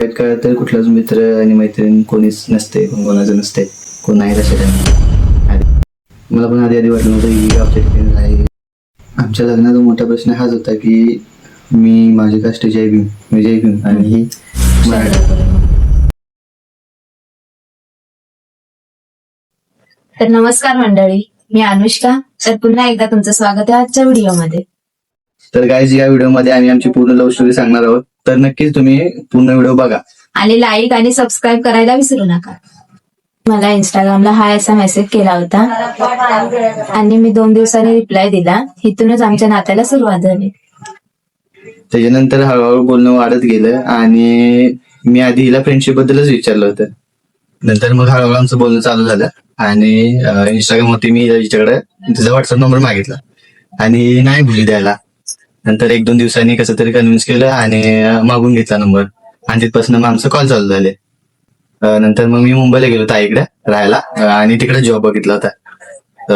वाईट काळात तर कुठलाच मित्र आणि मैत्रीण कोणीच नसते, कोणाचं नसते, कोण नाही तसे मला पण आधी वाटलं नव्हतं की गावच्या ठिकाणी आहे. आमच्या लग्नाचा मोठा प्रश्न हाच होता की मी माझी कास्ट जय भीम आणि ही मराठा. तर नमस्कार मंडळी, मी अनुष्का. तर पुन्हा एकदा तुमचं स्वागत आहे आजच्या व्हिडिओमध्ये. तर गाईज, या व्हिडिओमध्ये आम्ही आमची पूर्ण लव्ह स्टोरी सांगणार आहोत, तर नक्कीच तुम्ही पूर्ण व्हिडिओ बघा आणि लाईक आणि सबस्क्राईब करायला विसरू नका. मला इंस्टाग्रामला हाय असा मेसेज केला होता आणि मी 2 दिवसांनी रिप्लाय दिला. इथूनच आमच्या नात्याला सुरुवात झाली. त्याच्यानंतर हळूहळू बोलणं वाढत गेलं आणि मी आधी हिला फ्रेंडशिप बद्दलच विचारलं होतं. नंतर मग हळूहळू आमचं बोलणं चालू झालं आणि इंस्टाग्रामवरती मी हिच्याकडे तिचा व्हॉट्सअप नंबर मागितला आणि नाही बोलली द्यायला. नंतर 1-2 दिवसांनी कसं तरी कन्व्हिन्स केलं आणि मागून घेतला नंबर आणि तिथपासून मग आमचं कॉल चालू झाले. नंतर मग मी मुंबईला गेलो ताईकडे राहायला आणि तिकडे जॉब बघितला होता.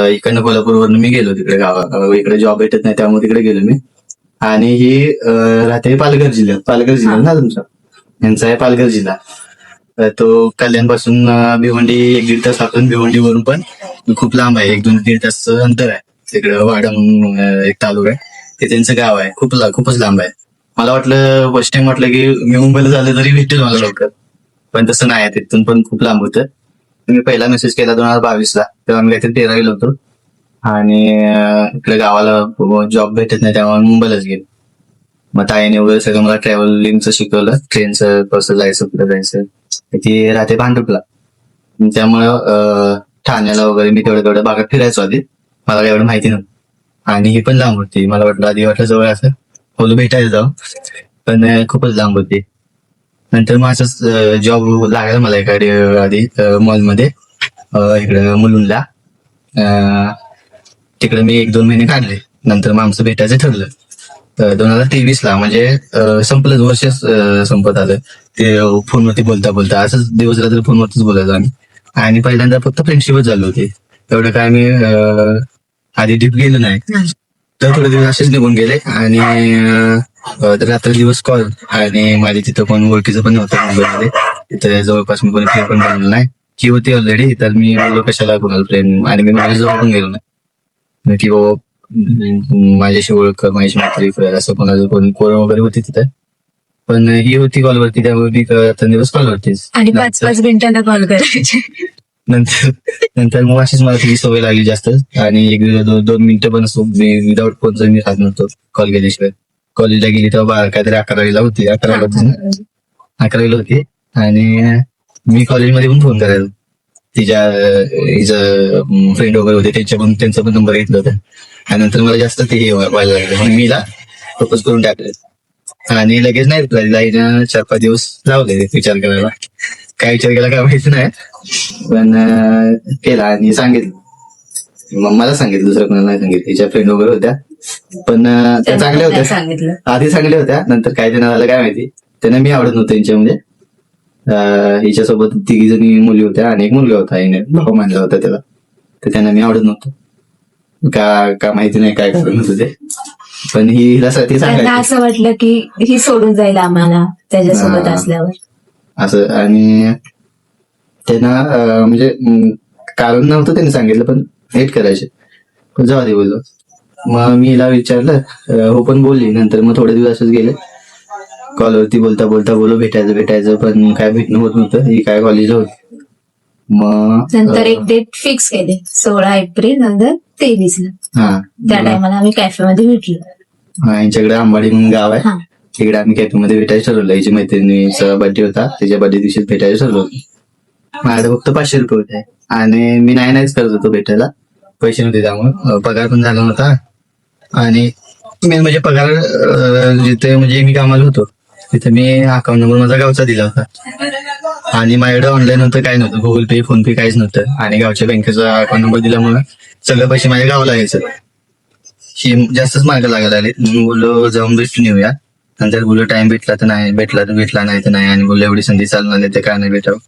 इकडनं कोल्हापूरवरून मी गेलो तिकडे गावा, इकडे जॉब भेटत नाही त्यामुळे तिकडे गेलो मी. आणि ही राहते पालघर जिल्हा ना तुमचा, यांचा आहे पालघर जिल्हा. तो कल्याणपासून भिवंडी 1-1.5 तास लागून, भिवंडीवरून पण खूप लांब आहे, 1-2-1.5 तास अंतर आहे. तिकडे वाडा म्हणून एक तालुका आहे, ते त्यांचं गाव आहे, खूपच लांब आहे. मला वाटलं फर्स्ट टाइम वाटलं की मी मुंबईला झालं तरी भेटेल मला लवकर, पण तसं नाही, तिथून पण खूप लांब होतं. मी पहिला मेसेज केला 2022ला, तेव्हा मी काहीतरी 13वीला होतो आणि इकडे गावाला जॉब भेटत नाही त्यामुळे मुंबईलाच गेलो. मग ताईने वगैरे सगळं मला ट्रॅव्हलिंगचं शिकवलं, ट्रेनचं कसं जायचं, कुठं जायचं. ती राहते भांडुपला, त्यामुळं ठाण्याला वगैरे मी तेवढ्या भागात फिरायचो आधी, मला एवढं माहिती नव्हतं. आणि ही पण लांब होती, मला आधी वाटलं जवळ असं बोलू भेटायला जाऊ, पण खूपच लांब होती. नंतर मग असंच जॉब लागला मला एखादी आधी मॉलमध्ये इकडं मुलुंडला. तिकडे मी 1-2 महिने काढले. नंतर मग आमचं भेटायचं ठरलं 2023ला, म्हणजे संपलं वर्ष संपत आलं. ते फोनवरती बोलता असंच दिवस रात्र फोनवरतीच बोलायचो आम्ही. आणि पहिल्यांदा फक्त फ्रेंडशिपच झाली होती, एवढं काय मी आधी डीप गेलो नाही. तर थोडे दिवस असेच निघून गेले आणि रात्र दिवस कॉल. आणि माझी तिथं कोण ओळखीचं पण नव्हतं मुंबईमध्ये, तिथं जवळपास मी कोणी फ्रेंड पण बनवलं नाही. की होती ऑलरेडी, तर मी बोललो कशाला कोणाला फ्रेंड, आणि मी माझ्या जवळ पण गेलो नाही की बाबा माझ्याशी ओळख, माझ्याशी मैत्री असं कोणी कोण वगैरे होती तिथं. पण ही होती कॉलवरती, त्यामुळे मी रात्र दिवस कॉलवरतीच आणि 5-5 मिनिटांना कॉल करायचे. नंतर मग अशीच मला तिची सवय लागली जास्त. आणि 1-2 मिनिटं पण विदाऊट फोनचं मी राहत नव्हतो कॉल केल्याशिवाय. कॉलेजला गेली तेव्हा काहीतरी 11वीला होती, 11वीला होती आणि मी कॉलेजमध्ये पण फोन करायचो. हिचं फ्रेंड वगैरे होते त्यांचा पण नंबर घेतला होता. आणि नंतर मला जास्त ते व्हायला लागलं, म्हणून मी प्रपोज करून टाकलं आणि लगेच नाही रिप्लाय दिला. हिनं 4-5 दिवस लावले विचार करायला. काय विचार केला काय माहिती नाही, पण केला आणि सांगितलं. मग मला सांगितलं, दुसरं कोणाला नाही सांगितलं. तिच्या फ्रेंड वगैरे होत्या, पण त्या चांगल्या होत्या, आधी चांगल्या होत्या. नंतर काय त्यांना झालं काय माहिती, त्यांना मी आवडत नव्हतं यांच्यामध्ये. हिच्यासोबत 3 जणी मुली होत्या आणि एक मुलगा होता, हिने भाऊ मानला होता त्याला, तर त्यांना मी आवडत नव्हतं का माहिती नाही काय कारण होतं ते. पण हिला त्यांना असं वाटलं की ही सोडून जाईल आम्हाला त्याच्यासोबत असल्यावर असं. आणि त्यांना म्हणजे कारण नव्हतं त्यांनी सांगितलं, पण हेट करायचे, पण जाऊ दे बोललो. मग मी हिला विचारलं, हो पण बोलली. नंतर मग थोडे दिवस असंच गेले, कॉलवरती बोलता बोलो भेटायचं, पण काय भेटणं होत नव्हतं. ही काय कॉलेजला होती. मग नंतर एक डेट फिक्स केली 16 एप्रिल नंतर 23ला. त्या टायमाला आम्ही कॅफेमध्ये भेटलो. यांच्याकडे आंबाडी म्हणून गाव आहे, तिकडे आम्ही कॅफेमध्ये भेटायचं ठरवलं. हिची मैत्रिणीचा बर्थडे होता, तिच्या बर्थडे दिवशी भेटायचं ठरवलं. माझ्याकडे फक्त 500 रुपये होते आणि मी नाहीच करत होतो भेटायला, पैसे नव्हते त्यामुळे. पगार पण झाला नव्हता आणि मेन म्हणजे पगार जिथे म्हणजे मी कामाला होतो तिथे मी अकाउंट नंबर माझा गावचा दिला होता आणि माझ्याकडे ऑनलाईन होतं काय नव्हतं, गुगल पे, फोन पे काहीच नव्हतं. आणि गावच्या बँकेचा अकाउंट नंबर दिल्यामुळे सगळे पैसे माझ्या गावाला यायचं. ही जास्तच मार्ग लागायला आले. म्हणून बोललो जाऊन भेटून येऊया. नंतर बोललो टाइम भेटला तर नाही, भेटला नाही तर नाही. आणि बोललो एवढी संधी चालणार नाही तर काय नाही भेटावं,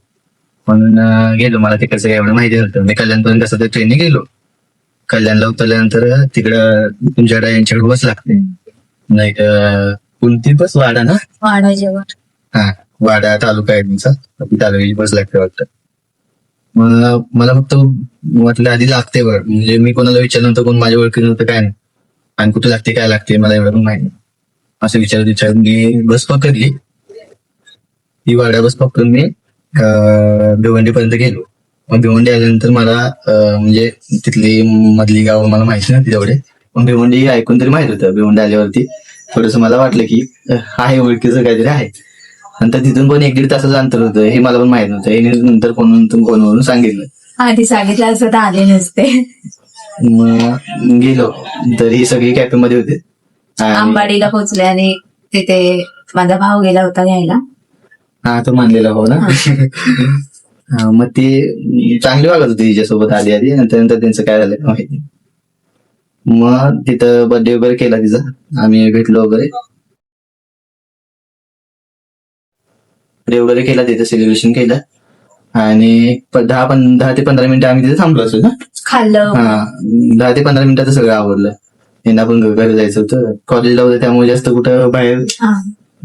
म्हणून गेलो. मला तिकडचं काय एवढं माहिती नव्हतं. मी कल्याणपर्यंत कसं तर ट्रेनने गेलो. कल्याणला उतरल्यानंतर तिकडं तुमच्याकडे यांच्याकडे बस लागते, नाही कोणती बस, वाडा ना, वाडा जेवण. वाडा तालुका आहे तुमचा, तालुक्याची बस लागते वाटतं. मला फक्त वाटलं आधी लागते बरं, म्हणजे मी कोणाला विचारलं नव्हतं, कोण माझ्या ओळखी नव्हतं, काय नाही. आणि कुठे लागते काय लागते मला एवढं पण माहिती नाही. असं विचारून मी बस पकडली. ती वाडा बस पकडून मी भिवंडीपर्यंत गेलो. मग भिवंडी आल्यानंतर मला म्हणजे तिथली मधली गाव मला माहिती नव्हती तेवढे, पण भिवंडी ऐकून तरी माहित होतं. भिवंडी आल्यावरती थोडस मला वाटलं की आहे ओळखीचं काहीतरी आहे. नंतर तिथून पण 1-1.5 तासाचं अंतर होतं, हे मला पण माहित नव्हतं. हे नंतर फोनवरून सांगितलं. आधी सांगितलं असं तर आले नसते. मग गेलो तर ही सगळी कॅफे मध्ये होते. आणि आंबाडीला पोहोचले आणि तिथे माझा भाऊ गेला होता घ्यायला. हा, तो मानलेला भाऊ ना. मग ती चांगली वागत होती तिच्यासोबत आधी आधी, नंतर त्यांचं काय झालं माहिती. मग तिथं बर्थडे वगैरे केला तिचा, आम्ही भेटलो वगैरे. बर्थडे वगैरे केला, तिथं सेलिब्रेशन केलं. आणि 10 ते 15 मिनिटं आम्ही तिथे थांबलो असतो ना. खाल्लं. हा, 10 ते 15 मिनिटात सगळं आवडलं. यांना पण घरी जायचं होतं, कॉलेजला होतं, त्यामुळे जास्त कुठं बाहेर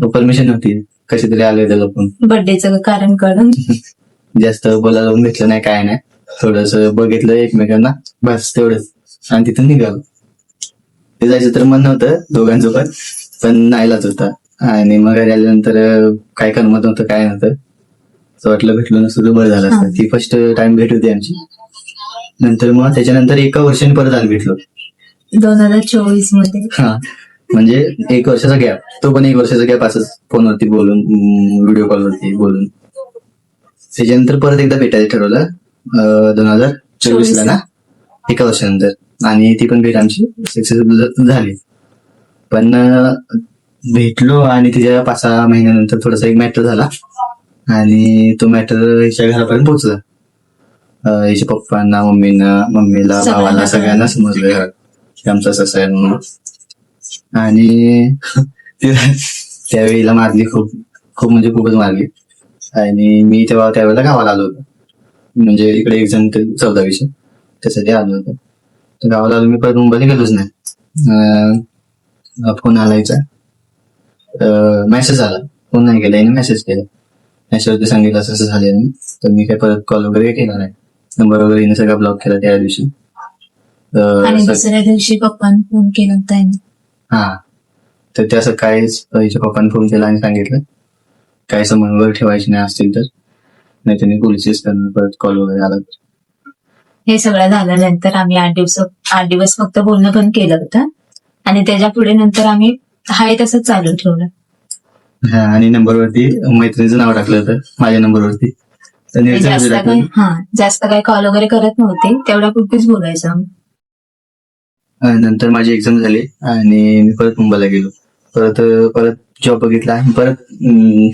परमिशन नव्हती. कशी तरी आलोय त्याला पण बर्थडेचं कारण कळून जास्त बोलायला लावून घेतलं नाही, काय नाही. थोडस बघितलं एकमेकांना, बस तेवढंच. आणि तिथून निघालो. ते जायचं तर मन नव्हतं दोघांसोबत, पण नाईलाज होता. आणि मग घरी आल्यानंतर काय करमत नव्हतं, काय नव्हतं. असं वाटलं भेटलो नसतं तर बरं झालं असतं. ती फर्स्ट टाइम भेट होती आमची. नंतर मग त्याच्यानंतर 1 वर्षाने परत आम्ही भेटलो 2024 मध्ये. हा, म्हणजे 1 वर्षाचा गॅप, तो पण 1 वर्षाचा गॅप असंच फोनवरती बोलून, व्हिडिओ कॉलवरती बोलून. त्याच्यानंतर परत एकदा भेटायचं ठरवलं 2024 ला ना, 1 वर्षानंतर. आणि ती पण भेट आमची सक्सेसफुल झाली. पण भेटलो आणि तिच्या 5-6 महिन्यानंतर थोडासा एक मॅटर झाला. आणि तो मॅटर हिच्या घरापर्यंत पोहोचला. हिच्या पप्पांना, मम्मीला, भावाला, सगळ्यांना समजलं की आमचा ससा आहे म्हणून. आणि त्यावेळेला मारली, खूप म्हणजे खूपच मारली. आणि मी त्यावेळेला गावाला आलो होतो, म्हणजे इकडे एक्झाम 14वीची, त्यासाठी आलो होतो. तर गावाला आलो मी, परत मुंबईला गेलोच नाही. फोन आलायचा, मेसेज आला, फोन नाही केला, मेसेज केला. मेसेजवरती सांगितलं असं झालं. तर मी काय परत कॉल वगैरे केला नाही. नंबर वगैरे हिने सगळा ब्लॉक केला त्या दिवशी. आणि दुसऱ्या दिवशी पप्पांनी फोन केला होता. हा, तर ते असं काहीच हिच्या पप्पाने फोन केला आणि सांगितलं काय संबंध वगैरे ठेवायचे नाही असतील तर, नाही त्यांनी पोलिस करणार परत कॉल वगैरे आला. हे सगळं झाल्यानंतर आम्ही 8 दिवस फक्त बोलणं पण केलं होतं. आणि त्याच्या पुढे नंतर आम्ही हाय तसंच चालू ठेवलं. हा, आणि नंबरवरती मैत्रिणीचं नाव टाकलं होतं माझ्या नंबरवरती. जास्त काही कॉल वगैरे करत नव्हते, तेवढ्या पुरतीच बोलायचं. नंतर माझी एक्झाम झाली आणि मी परत मुंबईला गेलो. परत जॉब बघितला आणि परत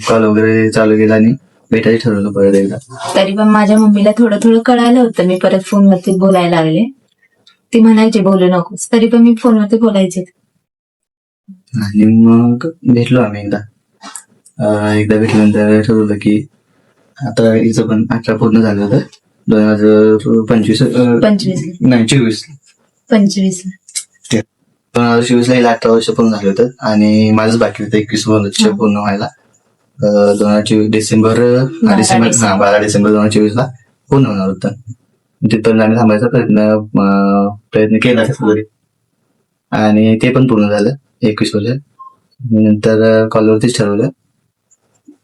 कॉल वगैरे चालू केला आणि भेटायचं ठरवलं परत एकदा. तरी पण माझ्या मम्मीला थोडं थोडं कळालं होतं, मी परत फोनवरती बोलायला लागले. ती म्हणायची बोलू नकोस, तरी पण मी फोनवरती बोलायचे. आणि मग भेटलो आम्ही एकदा भेटल्यानंतर ठरवलं की आता हिचं पण 18 पूर्ण झालं होतं. 2025 नाही 24 2024 हिला 18 वर्ष पूर्ण झाले होतं. आणि माझंच बाकी होतं 21 वर्ष पूर्ण व्हायला. 12 डिसेंबर 2024 ला पूर्ण होणार होतं. तिथपर्यंत आम्ही थांबायचा प्रयत्न केला तरी, आणि ते पण पूर्ण झालं 21 वर्ष. नंतर कॉलवरतीच ठरवलं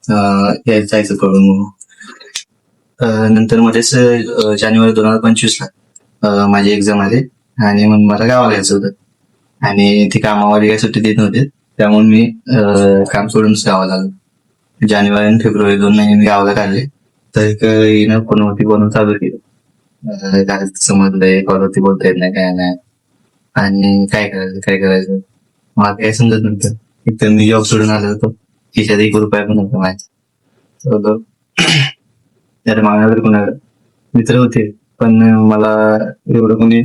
जायचं करून. नंतर मध्येच जानेवारी 2025 ला माझी एक्झाम आली आणि मग मला गावाला यायचं होतं. आणि ती कामावाली काही सुट्टी देत नव्हते, त्यामुळे मी काम सोडून गावाला आलो. जानेवारी आणि फेब्रुवारी 2 महिने मी गावाला काढले. तर हिनं फोनवरती बोलणं चालू केलं, काय समजलंय, कॉलवरती बोलता येत नाही, काय नाही, आणि काय करायचं मला काय समजत नव्हतं. एकतर मी जॉब सोडून आलो होतो, खिशात 1 रुपया पण नव्हता माझ्या. तर माझ्याकडे कोणाकडे मित्र होते, पण मला एवढं कोणी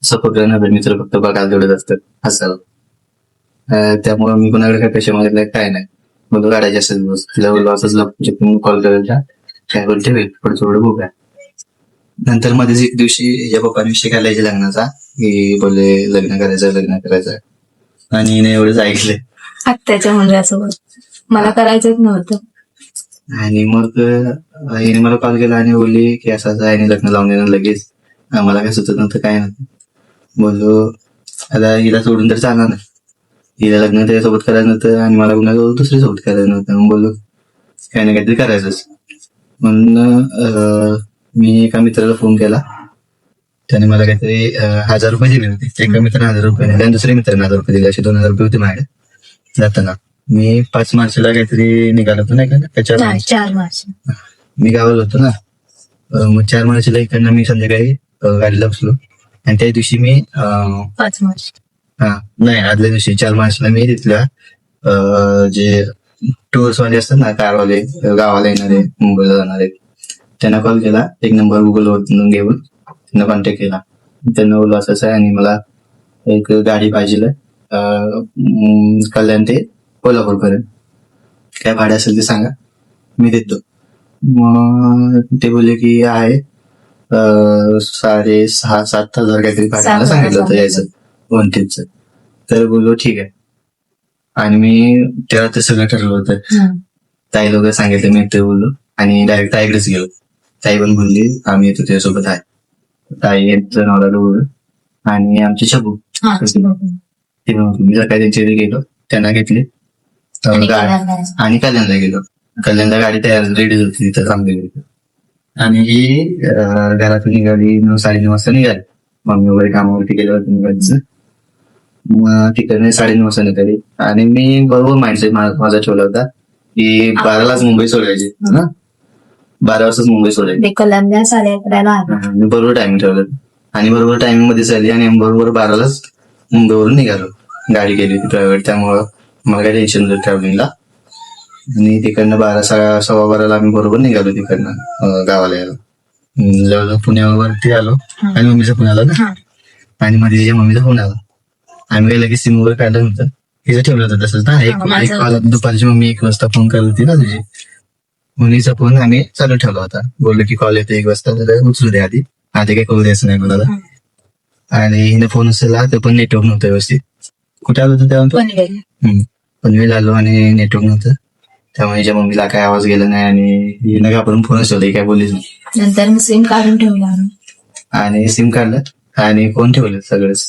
सपोर्ट करणार मित्र फक्त बघायला तेवढंच असतं असं. त्यामुळे मी कोणाकडे काय पैसे मागितले काय नाही, बोलतो काढायचे असेल दिवस तिला बोललो असंच कॉल करायला काय बोलते होईल पुढचं थोडं बघूया. नंतर मध्येच एक दिवशी या पप्पाने विषय काढायचे लग्नाचा, की बोलले लग्न करायचं. आणि हिने एवढंच ऐकलंय आत्याच्या मुलासोबत. मला करायचंच नव्हतं. आणि मग हिने मला कॉल केला आणि बोलली की असं असं आहे लग्न लावून देणार लगेच. मला काय सुचत नव्हतं काय नव्हतं. बोललो आता हिला सोडून तर चालणार नाही. हिला लग्न त्याच्यासोबत करायचं नव्हतं आणि मला कुणा दुसरी सोबत करायचं नव्हतं. मग बोललो काही ना काहीतरी करायचंच. म्हणून मी एका मित्राला फोन केला. त्याने मला काहीतरी 1,000 रुपये दिले होते. एका मित्राने 1,000 रुपये दिले आणि दुसऱ्या मित्राने 1,000 रुपये दिले. असे 2,000 रुपये होते माझ्याकडे जाताना. मी 5 मार्चला काहीतरी निघालो होतो नाही का त्याच्या 4 मार्च. मी गावाला होतो ना. मग 4 मार्चला इकडनं मी संध्याकाळी गाडीला बसलो आणि त्या दिवशी मी 5 मार्च. नाही आदल्या दिवशी 4 मार्चला मी तिथल्या जे टूर्स वाले असतात ना कारवाले गावाला येणारे मुंबईला जाणारे त्यांना कॉल केला. एक नंबर गुगलवरून घेऊन त्यांना कॉन्टॅक्ट केला. त्यांना बोललो असं आहे आणि मला एक गाडी पाहिजे कल्याण ते कोल्हापूर पर्यंत. काय भाडं असेल ते सांगा मी देतो. मग ते बोलले की आहे 6,500-7,000 काहीतरी भाडं मला सांगितलं होतं यायचं 1 ट्रिपचं. तर बोललो ठीक आहे. आणि मी तेव्हा ते सगळं ठरवलं होतं. ताई लोक सांगितलं मी ते बोललो आणि डायरेक्ट ताईकडेच गेलो. ताई पण बोलली आम्ही येतो त्याच्यासोबत आहे. ताई यांचं नाव बोललो आणि आमचे शबू मी सकाळी त्यांच्या घरी गेलो. त्यांना घेतले आणि कल्याणला गेलो. कल्याणला गाडी तयार रेडी होती तिथं थांबलेली होती. आणि ही घरातून निघाली 9-9:30 वाजता निघाली. मम्मी वगैरे कामावरती गेल्यावरती निघायचं. मग तिकडे 9:30 वाजता निघाली आणि मी बरोबर माइंडसेट माझा ठेवला होता की 12लाच मुंबई सोडायची. 12 वाजताच मुंबई सोडायची. कल्याणला 11:30 मी बरोबर टायमिंग ठेवलं आणि बरोबर टायमिंग मध्ये झाली आणि बरोबर 12लाच मुंबईवरून निघालो. गाडी गेली होती प्रायव्हेट त्यामुळं मला काही टेन्शन नव्हतं ट्रॅव्हलिंगला. आणि तिकडनं 12-12:15 आम्ही बरोबर निघालो तिकडनं गावाला यायला. जवळजवळ पुण्यावरती आलो आणि मम्मीचा फोन आला ना आणि मध्ये तिच्या मम्मीचा फोन आला. आम्ही काही लगेच सिम वगैरे काढलं नव्हतं. तिचं ठेवलं होतं तसंच ना. एक दुपारची मम्मी 1 वाजता फोन करत होती ना तुझी. मुलीचा फोन आम्ही चालू ठेवला होता. बोललो की कॉल येतो 1 वाजता तर उचलू दे आधी काही करू द्यायचं नाही कोणाला. आणि हिने फोन उचलला तर पण नेटवर्क नव्हतं व्यवस्थित. कुठे आलो होतं तेव्हा पनवेल आलो आणि नेटवर्क नव्हतं. त्यामुळे हिच्या मम्मीला काय आवाज गेला नाही आणि हिनं घाबरून फोन उचलला काय बोललीच नाही. नंतर मी सिम काढून ठेवला आणि सिम काढलं आणि फोन ठेवलं सगळंच.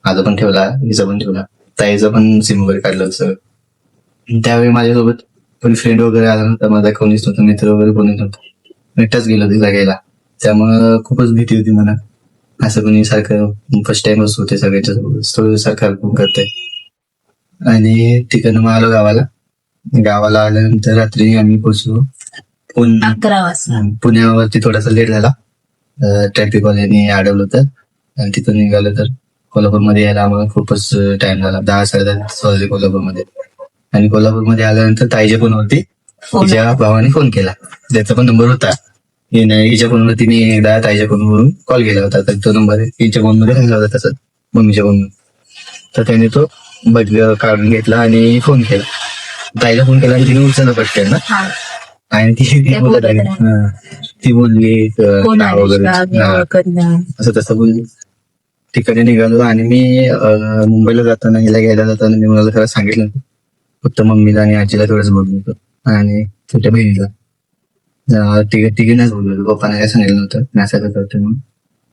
माझा पण ठेवला हिचा पण ठेवला. ताईचं पण सिम वगैरे काढलं होतं सगळं. त्यावेळी माझ्यासोबत कोणी फ्रेंड वगैरे आला नव्हता. माझा कोणीच नव्हतं मित्र वगैरे कोणीच नव्हतं. एकटाच गेलो तिला घ्यायला. त्यामुळं खूपच भीती होती मला. असं कोणी सारखं फर्स्ट टाइमच होते सगळ्याच्या सोबत सारखं फोन करते. आणि तिकडनं मग आलो गावाला आल्यानंतर रात्री आम्ही पोहोचलो 11 वाजता. पुण्यावरती थोडासा लेट झाला. ट्रॅफिक वाल्यांनी अडवलं होतं आणि तिथून निघालं तर कोल्हापूरमध्ये यायला आम्हाला खूपच टाइम झाला. 10-10:30 वाजले कोल्हापूरमध्ये. आणि कोल्हापूरमध्ये आल्यानंतर ताईच्या फोनवरती तिच्या भावाने फोन केला. त्याचा पण नंबर होता. हिच्या फोनवरती मी एकदा ताईच्या फोनवरून कॉल केला होता. तर तो नंबर हिच्या फोनमध्ये राहिला होता तसंच मम्मीच्या फोनवर. तर त्याने तो बदल काढून घेतला आणि फोन केला. ताईला फोन केला आणि तिने उचलला पटकन ना. आणि ती बोलली नाव वगैरे असं तसं बोलली. तिकडे निघालो आणि मी मुंबईला जाताना हिला घ्यायला जाताना मी मला खरं सांगितलं होतं. फक्त मम्मीला आणि आजीला थोडंच बोललो होतो आणि छोट्या बहिणीला तिघींनाच बोललो होतो. पप्पाने काय सांगितलं नव्हतं मॅसेज करतो म्हणून.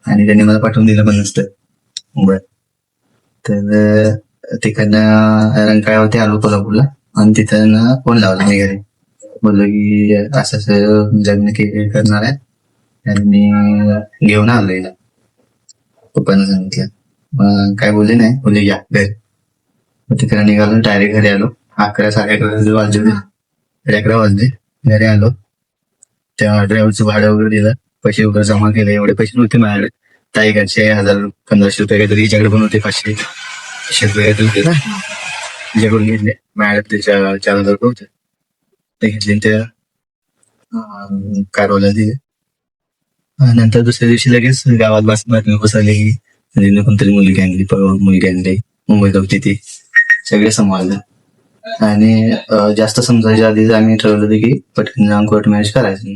आणि त्यांनी मला पाठवून दिलं पण नसतं मुंबईत. तर तिकडनं रंकाळ्यावरती आलो कोल्हापूरला आणि तिथं फोन लावला मी घरी. बोललो की असं लग्न करणार आहे आणि मी घेऊन आलो हिला. पप्पांना सांगितलं. मग काय बोलले नाही. बोलले या घरी. मग तिकडे निघालो डायरेक्ट घरी आलो. 11-11:30 वाजले. 11 वाजले घरी आलो. त्या ड्रायव्हरचं भाडं वगैरे दिलं. पैसे वगैरे जमा केले. एवढे पैसे नव्हते माझ्याकडे. ताईकडचे 1,000-1,500 रुपये काहीतरी हिच्याकडे पण होते. 500 रुपये काहीतरी होते ना तिच्याकडून घेतले. माझ्याकडे त्याच्या 4,000 रुपये होते. ते घेतले त्या कारवाला दिले. नंतर दुसऱ्या दिवशी लगेच गावात बातमी बसवली की कोणतरी मुलगी आणली मुंबईत होती ती. सगळे सांभाळलं. आणि जास्त समजायच्या आधीच आम्ही ठरवलं होतं की पटकन जाऊन कोर्ट मॅरेज करायचं.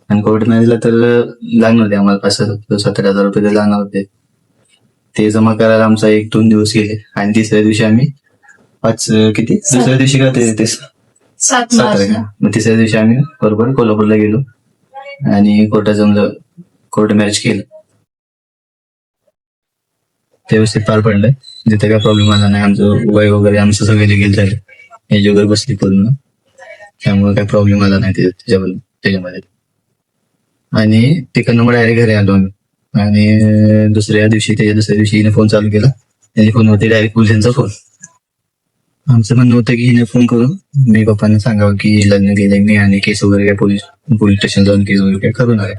आणि कोर्ट मॅरेजला तर लागणार होते आम्हाला 5,000-17,000 रुपये तर लागणार होते. ते जमा करायला आमचा 1-2 दिवस गेले. आणि तिसऱ्या दिवशी आम्ही दुसऱ्या दिवशी का ते 7 7 मार्च तारखेला. मग तिसऱ्या दिवशी आम्ही बरोबर कोल्हापूरला गेलो आणि कोर्टात जाऊन कोर्ट मॅरेज केलं. ते व्यवस्थित पार पडलंय. तिथे काय प्रॉब्लेम आला नाही. आमचं वय वगैरे आमचं सगळं लिगेल झालं. एज वगैरे बसली पूर्ण, त्यामुळे काही प्रॉब्लेम आला नाही त्याच्यामध्ये. आणि तिकडनं मग डायरेक्ट घरी आलो आम्ही. आणि दुसऱ्या दिवशी हिने फोन चालू केला. त्याच्या फोनवरती डायरेक्ट पोलिसांचा फोन. आमचं म्हणणं होतं की हिने फोन करून मी पप्पांना सांगावं की लग्न केलंय मी आणि केस वगैरे काय पोलीस स्टेशन जाऊन केस वगैरे काय करू नये,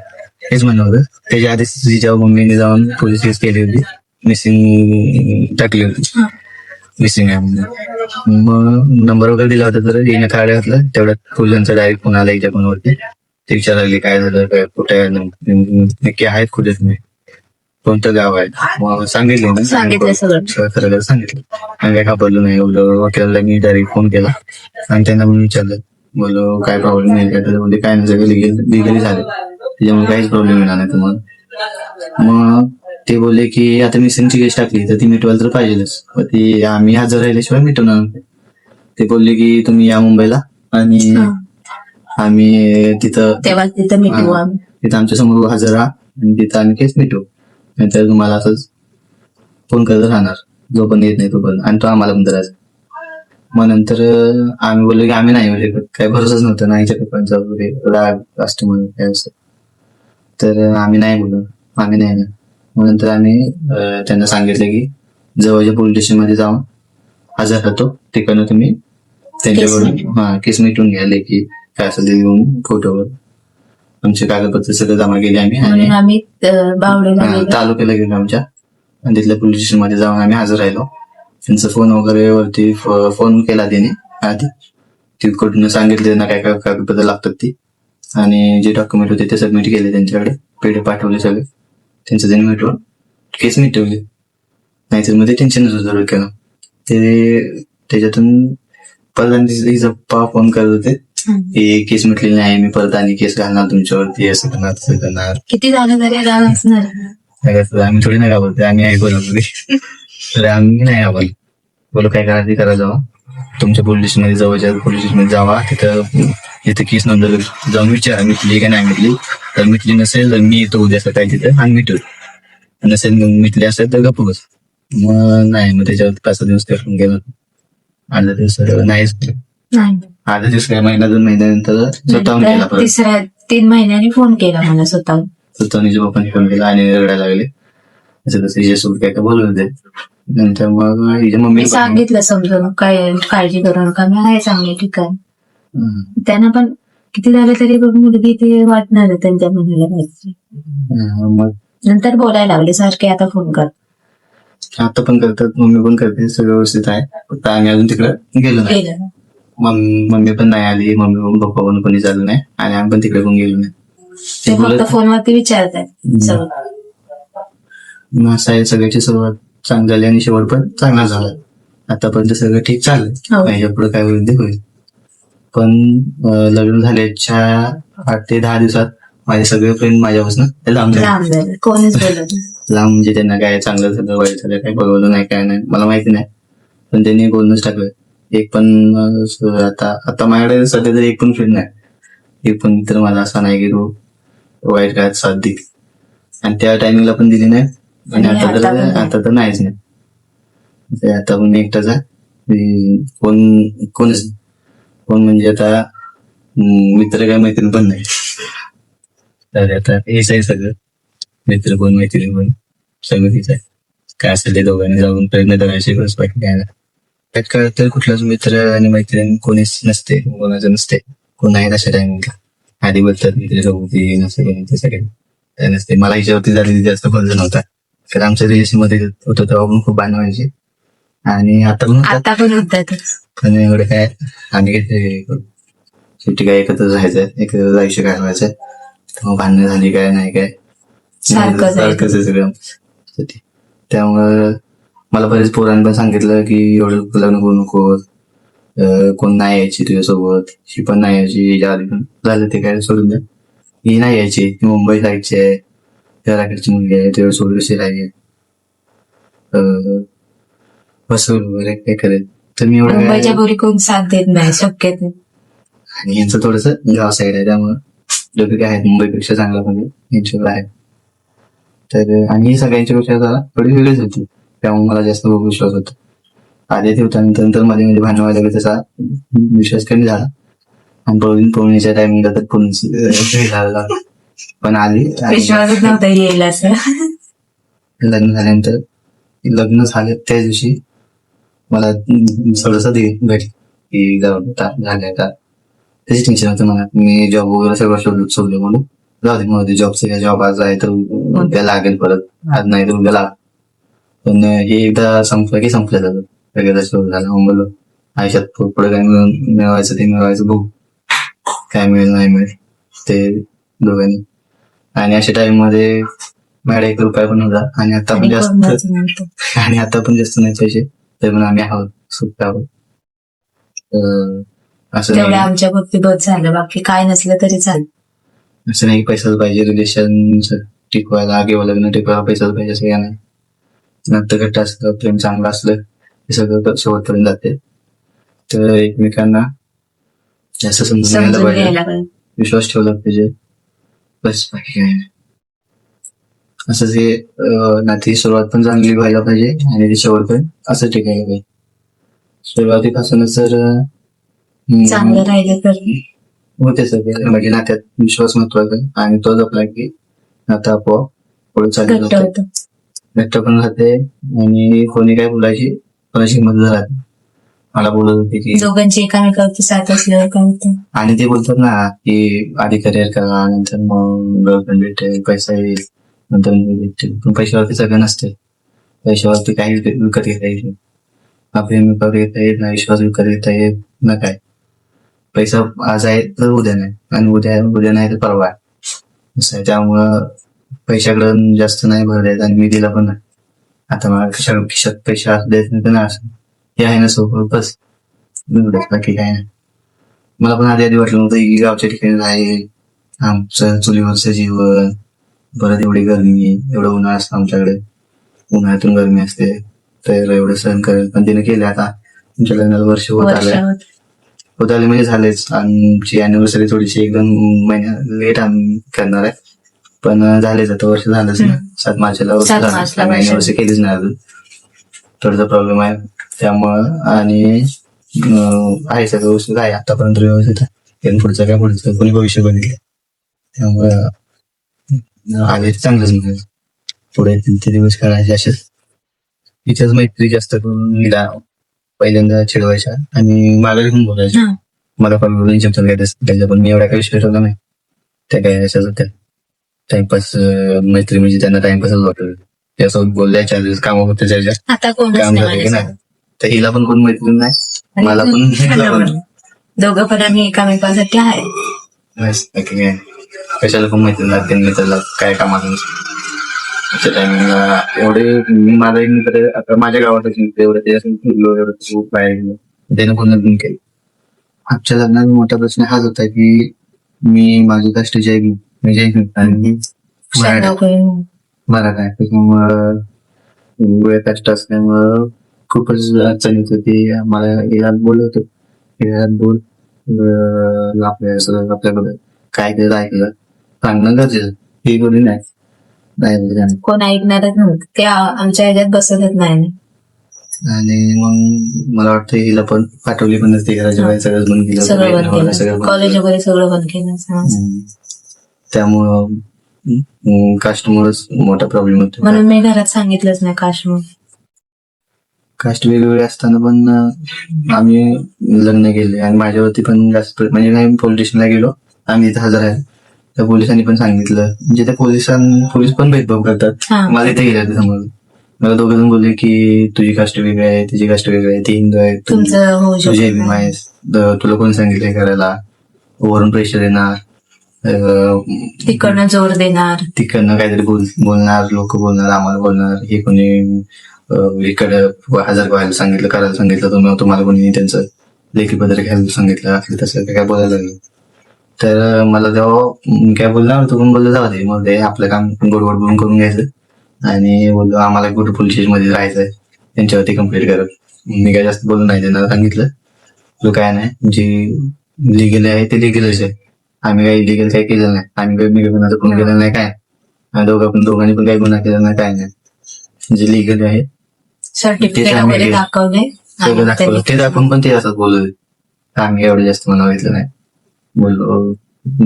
हेच म्हणणं होतं. त्याच्या आधी तिच्या मम्मीने जाऊन पोलीस केस केली होती, मिसिंग टाकली होती, मिसिंग आहे म्हणून. मग नंबर वगैरे दिला होता, तर हिने कार्ड घातलं. तेवढ्यात पोलिसांचा डायरेक्ट फोन आला हिच्या फोनवरती. ते विचारायला लागले काय झालं, काय कुठे नक्की आहेत, कुठे तुम्ही, कोणतं गाव आहे. मग सांगितलं सगळं. खरं सांगितलं. आणि काय घाबरलो नाही. वकिलाला मी डायरेक्ट फोन केला आणि त्यांना म्हणून विचारलं, बोलो काय प्रॉब्लेम नाही काय, त्याच्यामध्ये काय नाही, सगळं लिगली झालं, त्याच्यामुळे काहीच प्रॉब्लेम येणार नाही तुम्हाला. मग ते बोलले की आता मिसिंगची केस टाकली तर ती मिटवायला तर पाहिजेच, मग ती आम्ही हजर राहिल्याशिवाय मिटवणार. ते बोलले की तुम्ही या मुंबईला आणि आम्ही तिथं मिटवू आम्ही. तिथं आमच्या समोर हजर राहा आणि तिथं आम्ही केस मिटवू. नंतर तुम्हाला असंच फोन करत राहणार जो पण येत नाही तो पण, आणि तो आम्हाला पण करायचा. मग नंतर आम्ही बोललो की आम्ही नाही, म्हणजे काही भरोसाच नव्हता नाहीच्या पप्पांचा वगैरे राग असतो म्हणून काय असं. तर आम्ही नाही बोललो, आम्ही नाही ना. मग नंतर आम्ही त्यांना सांगितलं की जवळच्या पोलीस स्टेशन मध्ये जाऊन हजर राहतो, तिकडनं तुम्ही त्यांच्याकडून केस मिटवून घ्यायला की काय असेल ते घेऊन फोटोवर आमचे कागदपत्र सगळं जमा केले आम्ही. आणि आम्ही तालुक्याला गेलो आमच्या, आणि तिथल्या पोलीस स्टेशन मध्ये जाऊन आम्ही हजर राहिलो. त्यांचा फोन वगैरे वरती फोन केला त्याने आधी, तिकडून सांगितले त्यांना काय काय कागदपत्र लागतात ती, आणि जे डॉक्युमेंट होते ते सबमिट केले त्यांच्याकडे, पेढे पाठवले सगळे, त्यांचं त्यांनी मिटवून केस मिटवले. नाहीतर मध्ये टेन्शनच होतं डोक्यानं. ते त्याच्यातून परत हिचा फोन करत होते की केस मिटलेली नाही, मी परत आणि केस घालणार तुमच्यावरती, असं करणार तसं करणार. किती झालं तरी राग असणार. आम्ही थोडी नाही घाबरते, आम्ही आहे कोल्हापुरी. तर आम्ही नाही घाबरलो. बोलो काय करायचं करा, जावा तुमच्या पोलीस स्टेशनमध्ये, जवळच्या पोलीस स्टेशनमध्ये जावा, तिथं केस नोंदवली, जाऊन विचारा मिटली का नाही मिटली. तर मिटली नसेल तर मी येतो उद्या सकाळी तिथं आणि मिटू, नसेल मिटली असेल तर गप्प बस. मग नाही, मग त्याच्यावर 5-6 दिवस करून गेलो. 8 दिवस नाहीच, 8 दिवस काय, महिना 2 महिन्यानंतर स्वतःहून केला. 3 महिन्यांनी फोन केला मला स्वतःहून. स्वतःहून पप्पांनी फोन केला आणि रडायला लागले, असं तसं हिच्यासोबत काय काय बोलत होते. नंतर मग हिच्या मम्मी सांगितलं समजून, काय काळजी करू नका, मी आहे चांगली ठीक आहे. त्यांना पण किती झालं तरी मुलगी ते वाटणार त्यांच्या मनाला. मग नंतर बोलायला लागले सारखे, आता फोन कर. आता पण करतात, मम्मी पण करते, सगळं व्यवस्थित आहे. फक्त आम्ही अजून तिकडे गेलो नाही. मम्मी पण नाही आली, मम्मी पप्पा पण कोणी झालं नाही, आणि आम्ही पण तिकडे पण गेलो नाही. ते फक्त फोनवरती विचारतात सगळं. असं आहे, सगळ्याची सुरुवात चांगली झाली आणि शेवट पण चांगला झाला. आतापर्यंत सगळं ठीक चाललंय, याच्या पुढे काय होईल ते होईल. पण लग्न झाल्याच्या 8 ते 10 दिवसात माझे सगळे फ्रेंड माझ्यापासून लांब झाले. कोणीच बोलत लांब म्हणजे त्यांना काय चांगलं झालं वाईट झालं काय बघवलं नाही, काय नाही मला माहिती नाही, पण त्यांनी बोलणंच टाकलं. एक पण आता माझ्याकडे सध्या तरी एक पण फ्रेंड नाही, एक पण मित्र माझा असा नाही की तो वाईट काळात साथ देईल, आणि त्या टायमिंगला पण दिली नाही, आणि आता तर नाहीच नाही. आता पण एकटाच आहे, कोण म्हणजे आता मित्र काय मैत्रीण पण नाही. तर आता हेच आहे सगळं, मित्र कोण मैत्रीण कोण सगळं तीच आहे. काय असेल ते दोघांनी जाऊन प्रयत्न करायचे, बस बाकी काय नाही. त्यात काळात तर कुठलाच मित्र आणि मैत्रीण कोणीच नसते, कोणाचं नसते, कोण आहे अशा टायमिंगला. आधी बोलतात मित्र सोबती नसते, ते सगळे नसते. मला हिच्यावरती झालेली जास्त खर्च नव्हता, कारण आमच्या रिलेशन मध्ये होतं तेव्हा पण खूप भांडणं व्हायची, आणि आता पण होतात. पण एवढं काय आम्ही शेवटी काय एकत्र राहायचंय, एकत्र आयुष्य घालवायचंय, तेव्हा भांडणं झाली काय नाही काय सारखंच आहे सगळं. त्यामुळं मला बरेच पोरांनी पण सांगितलं की एवढं लग्न करू नको, कोण नाही यायची तुझ्यासोबत, ही पण नाही यायची, झालं ते काय सोडून द्या, ही नाही यायची, ती मुंबई साईडची आहे, घराकडची मुलगी आहे, तुझ्या सोडून कशी राहील, बसवलं वगैरे काय करेल. तर मी मुंबईच्या पोरी कोण साथ देत नाही, शक्यत आणि यांचं थोडंसं गाव साईड आहे, त्यामुळं लोक काय आहेत मुंबईपेक्षा चांगलं म्हणजे यांच्याकडे आहे. तर आणि सगळ्यांच्या पेक्षा जरा थोडी वेगळीच होती, त्यामुळे मला जास्त विश्वास होता. आधी ते होता, नंतर मध्ये मध्ये भांडण व्हायला लागले, तसा विश्वास कमी झाला. आणि पळून टायमिंगला तर पूर्ण झाला. पण आली आणि विश्वासच नव्हता येईल असं. लग्न झाल्यानंतर, लग्न झालं त्या दिवशी मला थोडंसं भेटली की जाऊ झालंय का, त्याची टेन्शन होतं मला. मी जॉब वगैरे सगळं सोडलं म्हणून जाऊ दे मग जॉबचं, जॉब आज आहे तर उद्या लागेल परत, आज नाही तर उद्या लागेल. पण हे एकदा संपलं की संपलं जातं, सगळ्याचा शोध झाला. मग बोललो आयुष्यात पुढे काय मिळवायचं ते मिळवायचं, बघू काय मिळेल नाही मिळेल ते दोघांनी. आणि अशा टाइम मध्ये माझ्या 1 रुपया पण होता, आणि आता पण जास्त नाही पैसे, तरी पण आम्ही आहोत सुख आहोत. असं तेवढं नाही, आमच्या बाबतीत होत झालं, बाकी काय नसलं तरी चालेल. असं नाही पैसाच पाहिजे रिलेशन टिकवायला किंवा लग्न टिकवायला पैसाच पाहिजे असं काय नाही. नातं घट्ट असलं, प्रेम चांगलं असलं, हे सगळं शेवटपर्यंत जाते. तर एकमेकांना जास्त समजून घ्यायला समजून पाहिजे, घ्यायला पाहिजे. विश्वास ठेवला पाहिजे, बस बाकी काय नाही. असंच हे नाती सुरुवात पण चांगली व्हायला पाहिजे आणि ते शेवटपर्यंत असं टिकायला पाहिजे. सुरुवातीपासूनच जर चांगलं राहिलं तर होते सगळे, म्हणजे नात्यात विश्वास महत्वाचा आहे, आणि तो जपला की नातं आपोआप पुढे चालू घट्ट होतं, होतं. घट्ट पण राहते. आणि कोणी काय बोलायची कोणाची मदत राहते. मला बोलत होते की, दोघांची एकामेकावरती साथ असल्यावर काय होतं. आणि ते बोलतात ना की आधी करिअर करा, नंतर मग गर्लफ्रेंड भेटेल, पैसा येईल, नंतर मुली भेटतील. पण पैशावरती सगळं नसते, पैशावरती काही विकत घेता येत नाही. प्रेम विकत घेता येत नाही, विश्वास विकत घेता येत ना काय. पैसा आज आहे तर उद्या नाही, आणि उद्या नाही तर परवा आहे, असं आहे. त्यामुळं पैशाकडे जास्त नाही भर द्यायचा, आणि मी दिला पण नाही. आता मला खिशात पैसे द्यायचं नाही तर नाही, असं हे आहे ना सोबत, बस एवढंच, बाकी काय नाही. मला पण आधी वाटलं नव्हतं की गावच्या ठिकाणी नाही, आमचं चुलीवरचं जीवन, परत एवढी गरमी, एवढं उन्हाळा असतं आमच्याकडे, उन्हाळ्यातून गरमी असते, तर एवढं सहन करेल. पण तिने केलं. आता तुमच्या लग्नाला वर्ष होत आले म्हणजे झालेच. आमची अॅनिव्हर्सरी थोडीशी 1-2 महिन्या लेट आम्ही करणार आहे, पण झालेच, आता वर्ष झालंच ना. 7 मार्चला वर्ष झालं, आम्ही अॅनिव्हर्सरी केलीच नाही अजून, थोडासा प्रॉब्लेम आहे त्यामुळं. आणि आहे सगळं व्यवस्थित आहे आतापर्यंत, व्यवस्थित आहे. पुढचं काय पुढचं कोणी भविष्य बघितलं, त्यामुळं आले चांगलंच मिळेल. पुढे ते दिवस करायचे असेच. तिच्याच मैत्री जास्त करून हिला पहिल्यांदा चिडवायच्या आणि माघारी पण बोलायच्या. मला पण शब्द घ्यायचं, पण मी एवढा काही विषय ठेवला नाही. त्या काय अशाच होत्या, टाइमपास मैत्री, म्हणजे त्यांना टाइमपासच वाटत. त्यासोबत बोलल्या 4 दिवस काम होते, आता काम झाले की नाही. तर हिला पण कोण मैत्रीण नाही, मला पण दोघं पण आम्ही एकामेकांसाठी आहे. कशाला पण मैत्रीण लागते, मित्राला काय कामातून टायमिंगला एवढे. माझा एक मित्र आता माझ्या गावातच मित्र, एवढं त्याच्यासून फिरलो, एवढं खूप बाहेर गेलो, त्याने कोण लग्न केलं. आमच्या लग्नात मोठा प्रश्न हाच होता की मी माझी कास्ट जैन आणि मराठा आहे, त्याच्यामुळं वेळ कष्ट असल्यामुळं खूपच अडचण येत होती. मला यात बोलत होतं, यात बोल आपल्याकडे काय केलं ऐकलं सांगणं गरजेचं, हे बोलली नाही कोण ऐकणारच नव्हतं, ते आमच्या ह्याच्यात बसतच नाही. आणि मग मला वाटतं हिला पण पाठवली पण नसते, घराच्या बाहेर सगळं बंद केलं, कॉलेज वगैरे सगळं बंद केलं. त्यामुळं कास्टमुळेच मोठा प्रॉब्लेम होतो. म्हणून मी घरात सांगितलंच नाही कास्टमुळे. कास्ट वेगवेगळे असताना पण आम्ही लग्न केले, आणि माझ्यावरती पण जास्त, म्हणजे नाही पोलीस स्टेशनला गेलो, आम्ही इथे हजर आहे, त्या पोलिसांनी पण सांगितलं, म्हणजे त्या पोलीस पण भेदभाव करतात. मला इथे गेलं समोर, मला दोघं बोलले की तुझी कास्ट वेगळी आहे, तुझी कास्ट वेगळी आहे, ती हिंदू आहे, तुझे भीम आहेस, तुला कोण सांगितलंय करायला, वरून प्रेशर येणार, तिकडनं जोर देणार, तिकडनं काहीतरी बोलणार, लोक बोलणार, आम्हाला बोलणार, हे कोणी इकडं 1000 व्हायला सांगितलं, करायला सांगितलं, तुम्हाला कोणी त्यांचं लेखी पत्र घ्यायला सांगितलं, असं तसं काय बोलायला लागलं. तर मला तेव्हा काय बोलणार, तू पण बोललं जाऊ दे, मग ते आपलं काम गोड बोलून करून घ्यायचं, आणि बोललो आम्हाला कुठं पोलीस स्टेशन मध्ये राहायचंय, त्यांच्यावरती कंप्लेंट करत. मी काय जास्त बोलून नाही, त्यांना सांगितलं तुला काय नाही, जी लिगल आहे ते लिगलच आहे. आम्ही काही इलिगल काही केलं नाही. आम्ही काही मी गुन्हा पण केला नाही काय. दोघांनी पण काही गुन्हा केला नाही काय नाही. जे लिगल आहे सर्टिफिकेट आम्ही वगैरे घेऊ. दाखवले सगळं दाखवलं. ते दाखवून पण ते असंच बोलवलं. आम्ही एवढं जास्त मला घेतलं नाही. बोललो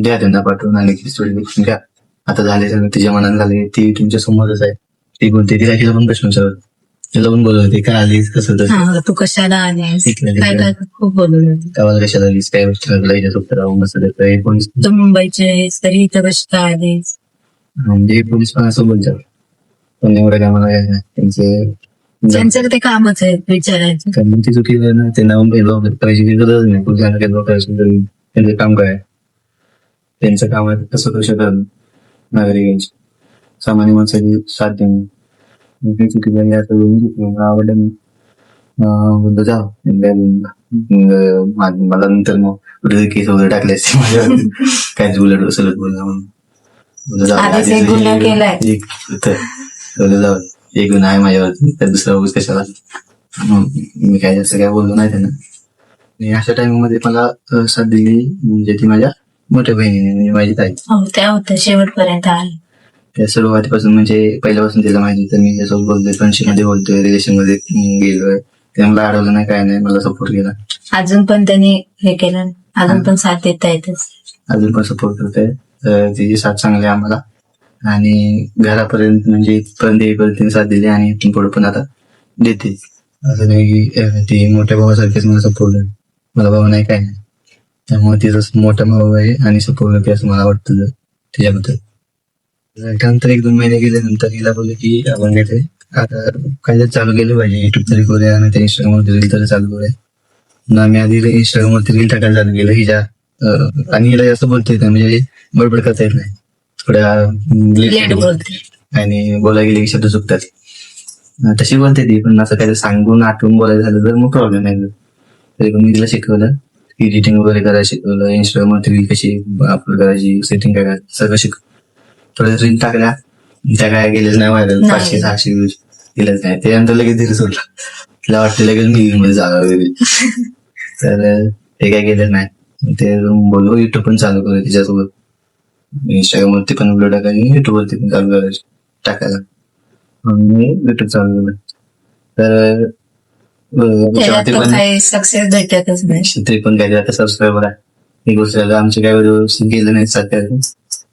द्या त्यांना पाठवून आणि की थोडी घ्या. आता झाले सगळं तिच्या मनात झाले. ती तुमच्या समोरच आहे. ती बोलते तिला तिला पण प्रश्न विचारत. तिला पण बोलवते काय आलीस कसं तसं. तू कशाला आलीस इथलं काय तिथलं. काय खूप बोलवलं. गावाला कशाला आलीस काय विचारलं हिच्या सोबत राहून बसत काही पोलीस तू मुंबईचे आहेस तरी इथं कशी काय आलीस. म्हणजे पोलीस पण असं बोलतात. पण एवढं काय मला काय नाही. त्यांचं ते कामच आहे विचारायचं. कारण ती चुकीचं आहे ना. त्यांना भेदभाव करायची काही गरज नाही. पोलिसांना भेदभाव करायची तरी त्यांचं काम काय आहे. त्यांचं काम आहे कसं करू शकत नागरिकांची सामान्य माणसाची साथ देणं. चुकीचं आहे असं आवडलं बोलतो जाऊ मला नंतर मग केस वगैरे टाकले असते माझ्यावर काय उलट सलट बोलणं म्हणून आधीच एक गुन्हा केलाय. जाऊ एक गुन्हा आहे माझ्यावरती तर दुसरा उगाच कशाला. मी काय जास्त काय बोललो नाही त्यांना. आणि अशा टाइममध्ये मला साथ दिली म्हणजे ती माझ्या मोठ्या बहिणीने म्हणजे माझी ताई. त्या होत्या शेवटपर्यंत आली. त्या सुरुवातीपासून म्हणजे पहिल्यापासून तिला माहिती तर मी त्यासोबत बोलतोय फ्रेंडशिप मध्ये बोलतोय रिलेशन मध्ये गेलोय. ते मला अडवलं नाही काय नाही मला सपोर्ट केला. अजून पण त्यांनी हे केलं अजून पण साथ देता येतच. अजून पण सपोर्ट करते. तिची साथ चांगली आहे आम्हाला आणि घरापर्यंत म्हणजे इथपर्यंत येईपर्यंत तिने साथ दिली आणि इथून पुढे पण आता देते. असं नाही की ती मोठ्या भावासारखीच मला सपोर्ट आहे. मला भाऊ नाही काय नाही त्यामुळे तिचा मोठा भाऊ आहे आणि सपोर्ट करते असं मला वाटतं तिच्याबद्दल. त्यानंतर 1-2 महिने गेल्यानंतर तिला बोलले की आपण काहीतरी आता काहीतरी चालू केलं पाहिजे. युट्यूब तरी करूया आणि इंस्टाग्रामवरती रील तरी चालू करूया. आम्ही आधी इंस्टाग्रामवरती रील टाकायला चालू केलं हिच्या आणि हिला जास्त बोलता येत नाही म्हणजे बडबड करता येत नाही. थोड्या लेट बोलते आणि बोलायला गेले की शब्द चुकतात. तशी बोलते ती पण असं काहीतरी सांगून आठवून बोलायचं झालं तर मग प्रॉब्लेम नाही. तरी पण मी तिला शिकवलं एडिटिंग वगैरे करायला शिकवलं. इंस्टाग्रामवरती रील कशी अपलोड करायची सेटिंग काय करायचं सगळं शिकवलं. थोड्या रील टाकल्या त्या काय गेलेच नाही व्हायरल 500-600 व्ह्यूज गेलेच नाही. त्यानंतर लगेच धीरे सोडला. तिला वाटतं लगेच मध्ये जागा वगैरे तर ते काय गेलेच नाही. ते बोललो युट्यूब पण चालू करू तिच्यासोबत. इंस्टाग्रामवरती पण व्हिडिओ टाकायची युट्यूबवरती पण चालू करायची टाकायला म्हणून मी युट्यूब चालू केलं. तर पण काही सक्सेस भेटतच नाही. तरी पण काय आता सबस्क्रायबर आहे. एक गोष्टीला आमचे काय व्हिडिओ गेले नाही सध्या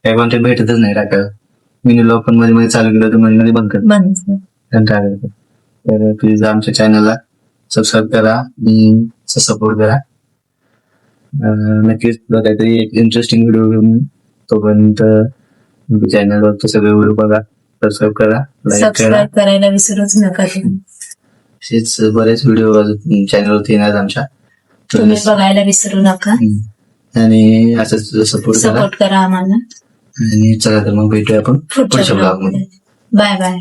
काय कॉन्टेंट भेटतच नाही टाकायला. मी लॉक पण मध्ये चालू केलं तर मध्ये बंद करतो. तर प्लीज आमच्या चॅनलला सबस्क्राईब करा सपोर्ट करा. नक्कीच काहीतरी एक इंटरेस्टिंग व्हिडिओ घेऊन तोपर्यंत चॅनलवर सगळे व्हिडिओ बघा सबस्क्राईब करा लाईक करा करायला विसरूच नका. असेच बरेच व्हिडिओ चॅनलवरती येणार आमच्या तुम्ही बघायला विसरू नका आणि असंच सपोर्ट करा आम्हाला. आणि चला तर मग भेटूया आपण पुढच्या ब्लॉग मध्ये. Bye bye.